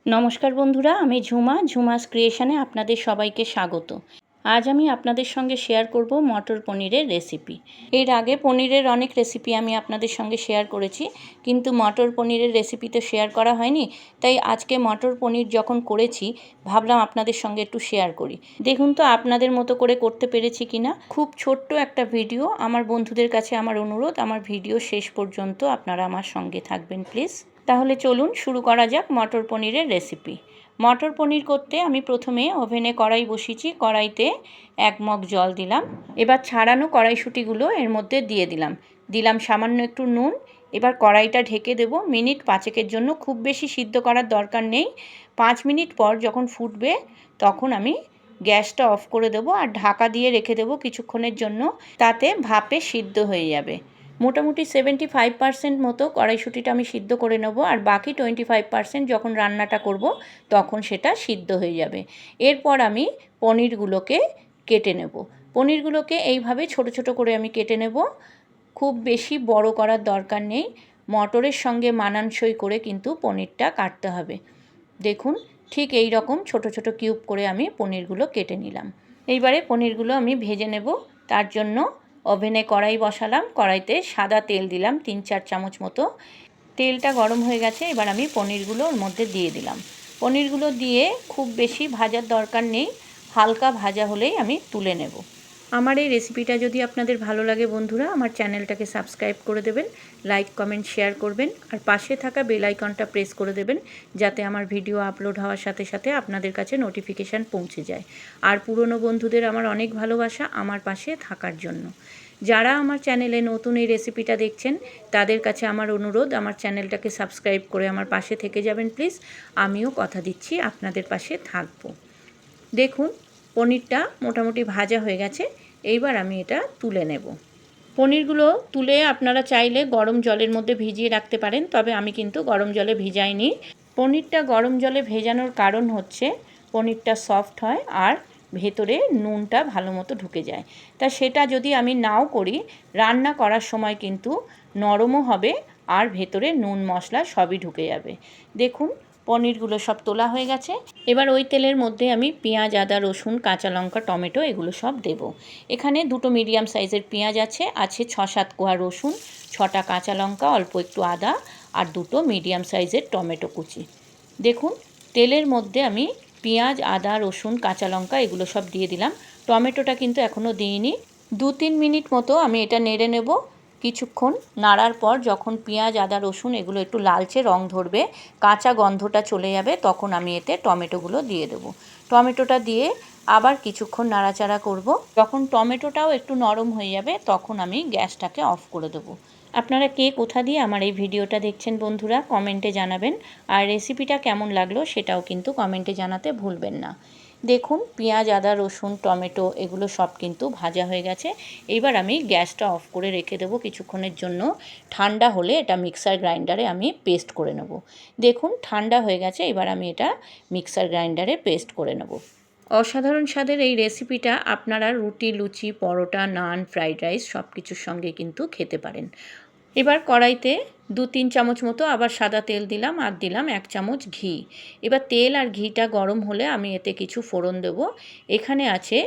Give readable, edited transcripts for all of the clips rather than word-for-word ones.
নমস্কার বন্ধুরা, আমি ঝুমাস ক্রিয়েশনে আপনাদের সবাইকে স্বাগত। আজ আমি আপনাদের সঙ্গে শেয়ার করব মটর পনিরের রেসিপি। এর আগে পনিরের অনেক রেসিপি আমি আপনাদের সঙ্গে শেয়ার করেছি, কিন্তু মটর পনিরের রেসিপি তো শেয়ার করা হয়নি। তাই আজকে মটর পনির যখন করেছি ভাবলাম আপনাদের সঙ্গে একটু শেয়ার করি। দেখুন তো আপনাদের মতো করে করতে পেরেছি কিনা। খুব ছোট্ট একটা ভিডিও। আমার বন্ধুদের কাছে আমার অনুরোধ, আমার ভিডিও শেষ পর্যন্ত আপনারা আমার সঙ্গে থাকবেন প্লিজ। তাহলে চলুন শুরু করা যাক মটর পনিরের রেসিপি। মটর পনির করতে আমি প্রথমে ওভেনে কড়াই বসিয়েছি। কড়াইতে 1 মগ জল দিলাম। এবার ছাড়ানো কড়াইশুঁটিগুলো এর মধ্যে দিয়ে দিলাম সামান্য একটু নুন। এবার কড়াইটা ঢেকে দেব মিনিট 5 জন্য। খুব বেশি সিদ্ধ করার দরকার নেই। 5 মিনিট পর যখন ফুটবে তখন আমি গ্যাসটা অফ করে দেবো আর ঢাকা দিয়ে রেখে দেবো কিছুক্ষণের জন্য। তাতে ভাপে সিদ্ধ হয়ে যাবে। মোটামুটি 75% মতো কড়াইশুঁটিটা আমি সিদ্ধ করে নেব, আর বাকি 25% যখন রান্নাটা করব তখন সেটা সিদ্ধ হয়ে যাবে। এরপর আমি পনিরগুলোকে কেটে নেব। পনিরগুলোকে এইভাবে ছোট ছোট করে আমি কেটে নেব। খুব বেশি বড় করার দরকার নেই। মটরের সঙ্গে মানানসই করে কিন্তু পনিরটা কাটতে হবে। দেখুন ঠিক এই রকম ছোট ছোট কিউব করে আমি পনিরগুলো কেটে নিলাম। এইবারে পনিরগুলো আমি ভেজে নেব। তার জন্য ওভেনে কড়াই বসালাম। কড়াইতে সাদা তেল দিলাম 3-4 চামচ মতো। তেলটা গরম হয়ে গেছে। এবার আমি পনিরগুলো ওর মধ্যে দিয়ে দিলাম। পনিরগুলো দিয়ে খুব বেশি ভাজার দরকার নেই, হালকা ভাজা হলেই আমি তুলে নেব। আমার এই রেসিপিটা যদি আপনাদের ভালো লাগে বন্ধুরা, আমার চ্যানেলটাকে সাবস্ক্রাইব করে দেবেন, লাইক কমেন্ট শেয়ার করবেন, আর পাশে থাকা বেল আইকনটা প্রেস করে দেবেন যাতে আমার ভিডিও আপলোড হওয়ার সাথে সাথে আপনাদের কাছে নোটিফিকেশান পৌঁছে যায়। আর পুরনো বন্ধুদের আমার অনেক ভালোবাসা আমার পাশে থাকার জন্য। যারা আমার চ্যানেলে নতুন এই রেসিপিটা দেখছেন তাদের কাছে আমার অনুরোধ, আমার চ্যানেলটাকে সাবস্ক্রাইব করে আমার পাশে থেকে যাবেন প্লিজ। আমিও কথা দিচ্ছি আপনাদের পাশে থাকবো। দেখুন পনিরটা মোটামুটি ভাজা হয়ে গেছে। এইবার আমি এটা তুলে নেব। পনিরগুলো তুলে আপনারা চাইলে গরম জলের মধ্যে ভিজিয়ে রাখতে পারেন, তবে আমি কিন্তু গরম জলে ভিজাইনি। পনিরটা গরম জলে ভেজানোর কারণ হচ্ছে পনিরটা সফট হয় আর ভেতরে নুনটা ভালো মতো ঢুকে যায়। তা সেটা যদি আমি নাও করি, রান্না করার সময় কিন্তু নরমও হবে আর ভেতরে নুন মশলা সবই ঢুকে যাবে। দেখুন পনিরগুলো সব তোলা হয়ে গেছে। এবার ওই তেলের মধ্যে আমি পেঁয়াজ, আদা, রসুন, কাঁচা লঙ্কা, টমেটো এগুলো সব দেব। এখানে 2টো মিডিয়াম সাইজের পেঁয়াজ আছে 6-7 কোয়া রসুন, 6টা কাঁচা লঙ্কা, অল্প একটু আদা আর 2টো মিডিয়াম সাইজের টমেটো কুচি। দেখুন তেলের মধ্যে আমি পেঁয়াজ, আদা, রসুন, কাঁচা লঙ্কা এগুলো সব দিয়ে দিলাম। টমেটোটা কিন্তু এখনও দিইনি। 2-3 মিনিট মতো আমি এটা নেড়ে নেব। কিছুক্ষণ নাড়ার পর যখন পেঁয়াজ, আদা, রসুন এগুলো একটু লালচে রং ধরবে, কাঁচা গন্ধটা চলে যাবে, তখন আমি এতে টমেটোগুলো দিয়ে দেবো। টমেটোটা দিয়ে আবার কিছুক্ষণ নাড়াচাড়া করব। যখন টমেটোটাও একটু নরম হয়ে যাবে তখন আমি গ্যাসটাকে অফ করে দেবো। আপনারা কে কোথা দিয়ে আমার এই ভিডিওটা দেখছেন বন্ধুরা কমেন্টে জানাবেন, আর রেসিপিটা কেমন লাগলো সেটাও কিন্তু কমেন্টে জানাতে ভুলবেন না। দেখুন পেঁয়াজ, আদা, রসুন, টমেটো এগুলো সব কিন্তু ভাজা হয়ে গেছে। এইবার আমি গ্যাসটা অফ করে রেখে দেবো কিছুক্ষণের জন্য। ঠান্ডা হলে এটা মিক্সার গ্রাইন্ডারে আমি পেস্ট করে নেব। দেখুন ঠান্ডা হয়ে গেছে। এবার আমি এটা মিক্সার গ্রাইন্ডারে পেস্ট করে নেব। অসাধারণ স্বাদের এই রেসিপিটা আপনারা রুটি, লুচি, পরোটা, নান, ফ্রাইড রাইস সব কিছুর সঙ্গে কিন্তু খেতে পারেন। এবার কড়াইতে 2-3 চামচ মতো আবার সাদা তেল দিলাম আর দিলাম 1 চামচ ঘি। এবার তেল আর ঘিটা গরম হলে আমি এতে কিছু ফোড়ন দেব। এখানে আছে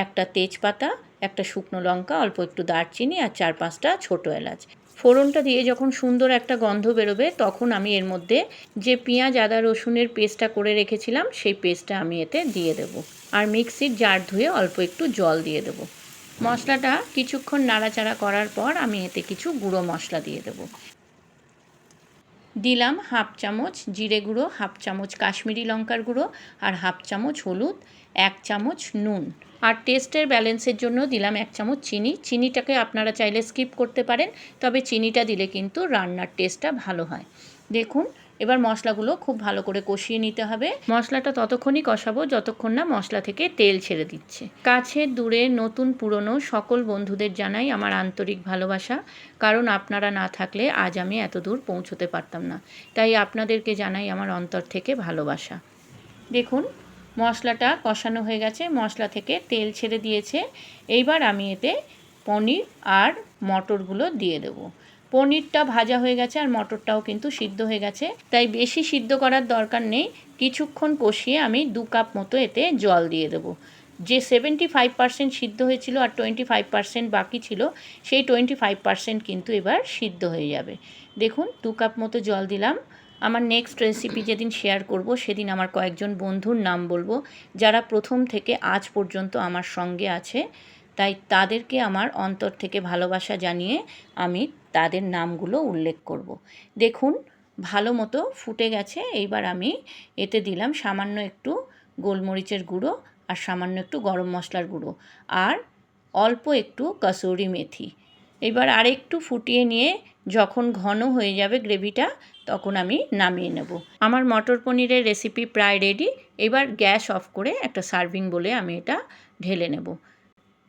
একটা তেজপাতা, একটা শুকনো লঙ্কা, অল্প একটু দারচিনি আর 4-5টা ছোটো এলাচ। ফোড়নটা দিয়ে যখন সুন্দর একটা গন্ধ বেরোবে তখন আমি এর মধ্যে যে পেঁয়াজ, আদা, রসুনের পেস্টটা করে রেখেছিলাম সেই পেস্টটা আমি এতে দিয়ে দেব। আর মিক্সির জার ধুয়ে অল্প একটু জল দিয়ে দেব। মশলাটা কিছুক্ষণ নাড়াচাড়া করার পর আমি এতে কিছু গুঁড়ো মশলা দিয়ে দেব। দিলাম 1/2 চামচ জিরে গুঁড়ো, 1/2 চামচ কাশ্মীরি লঙ্কার গুঁড়ো আর 1/2 চামচ হলুদ, 1 চামচ নুন, আর টেস্টের ব্যালেন্সের জন্য দিলাম 1 চামচ চিনি। চিনিটাকে আপনারা চাইলে স্কিপ করতে পারেন, তবে চিনিটা দিলে কিন্তু রান্নার টেস্টটা ভালো হয়। দেখুন এবার মশলাগুলো খুব ভালো করে কষিয়ে নিতে হবে। মশলাটা ততক্ষণই কষাবো যতক্ষণ না মশলা থেকে তেল ছেড়ে দিচ্ছে। কাছে দূরে নতুন পুরনো সকল বন্ধুদের জানাই আমার আন্তরিক ভালোবাসা, কারণ আপনারা না থাকলে আজ আমি এত দূর পৌঁছতে পারতাম না। তাই আপনাদেরকে জানাই আমার অন্তর থেকে ভালোবাসা। দেখুন মশলাটা কষানো হয়ে গেছে, মশলা থেকে তেল ছেড়ে দিয়েছে। এইবার আমি এতে পনির আর মটরগুলো দিয়ে দেবো। পনিরটা ভাজা হয়ে গেছে আর মটরটাও কিন্তু সিদ্ধ হয়ে গেছে, তাই বেশি সিদ্ধ করার দরকার নেই। কিছুক্ষণ কষিয়ে আমি 2 কাপ মতো এতে জল দিয়ে দেবো। যে 75% সিদ্ধ হয়েছিল আর 25% বাকি ছিল, সেই 25% কিন্তু এবার সিদ্ধ হয়ে যাবে। দেখুন 2 কাপ মতো জল দিলাম। আমার নেক্সট রেসিপি যেদিন শেয়ার করব সেদিন আমার কয়েকজন বন্ধুর নাম বলবো যারা প্রথম থেকে আজ পর্যন্ত আমার সঙ্গে আছে, তাই তাদেরকে আমার অন্তর থেকে ভালোবাসা জানিয়ে আমি তাদের নামগুলো উল্লেখ করব। দেখুন ভালো মতো ফুটে গেছে। এইবার আমি এতে দিলাম সামান্য একটু গোলমরিচের গুঁড়ো আর সামান্য একটু গরম মশলার গুঁড়ো আর অল্প একটু কসুরি মেথি। এবার আরেকটু ফুটিয়ে নিয়ে যখন ঘন হয়ে যাবে গ্রেভিটা, তখন আমি নামিয়ে নেব। আমার মটর পনিরের রেসিপি প্রায় রেডি। এবার গ্যাস অফ করে একটা সার্ভিং বলে আমি এটা ঢেলে নেব।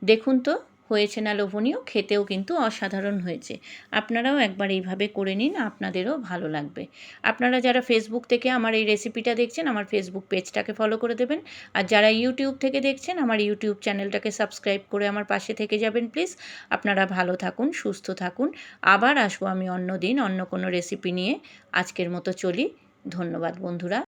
দেখুন তো হয়েছে না লোভনীয়, খেতেও কিন্তু অসাধারণ হয়েছে। আপনারাও একবার এইভাবে করে নিন, আপনাদেরও ভালো লাগবে। আপনারা যারা ফেসবুক থেকে আমার এই রেসিপিটা দেখছেন, আমার ফেসবুক পেজটাকে ফলো করে দেবেন। আর যারা ইউটিউব থেকে দেখছেন, আমার ইউটিউব চ্যানেলটাকে সাবস্ক্রাইব করে আমার পাশে থেকে যাবেন প্লিজ। আপনারা ভালো থাকুন, সুস্থ থাকুন। আবার আসবো আমি অন্য দিন অন্য কোনো রেসিপি নিয়ে। আজকের মতো চলি। ধন্যবাদ বন্ধুরা।